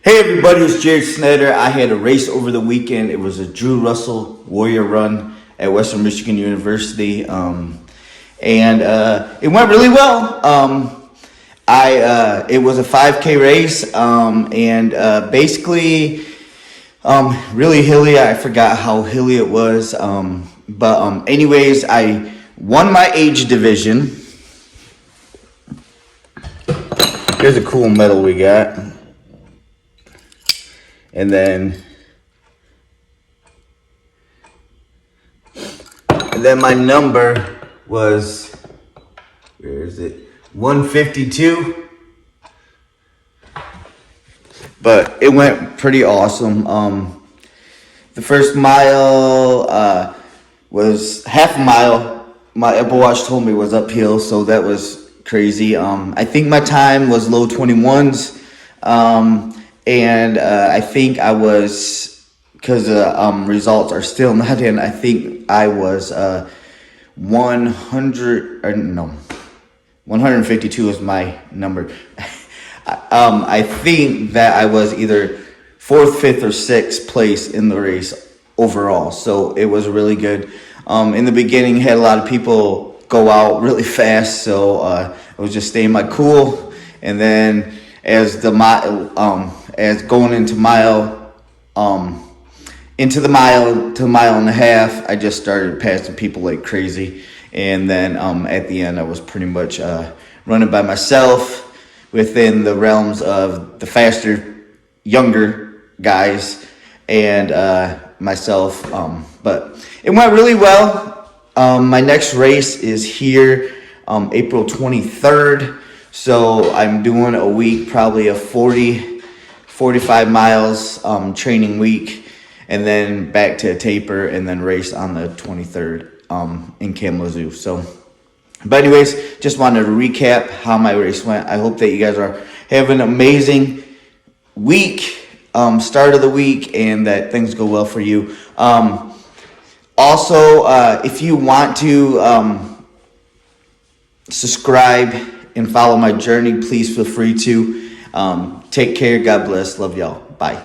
Hey everybody, it's Jared Snyder. I had a race over the weekend. It was a Drew Russell Warrior Run at Western Michigan University, and it went really well. It was a 5K race, and basically really hilly. I forgot how hilly it was, but anyways, I won my age division. Here's a cool medal we got. And then my number was, where is it? 152. But it went pretty awesome. The first mile was half a mile. My Apple Watch told me was uphill, so that was crazy. I think my time was low 21s. And I think I was, because results are still not in, I think I was 152 is my number. I think that I was either 4th, 5th, or 6th place in the race overall. So it was really good. In the beginning, had a lot of people go out really fast, so I was just staying my cool. And then as the as going into the mile to mile and a half, I just started passing people like crazy. And then at the end, I was pretty much running by myself within the realms of the faster, younger guys and myself. But it went really well. My next race is here April 23rd. So I'm doing a week, probably a 45 miles training week, and then back to a taper, and then race on the 23rd in Kalamazoo. So, but anyways, just wanted to recap how my race went. I hope that you guys are having an amazing week, start of the week, and that things go well for you. Also, if you want to subscribe and follow my journey, please feel free to. Take care. God bless. Love y'all.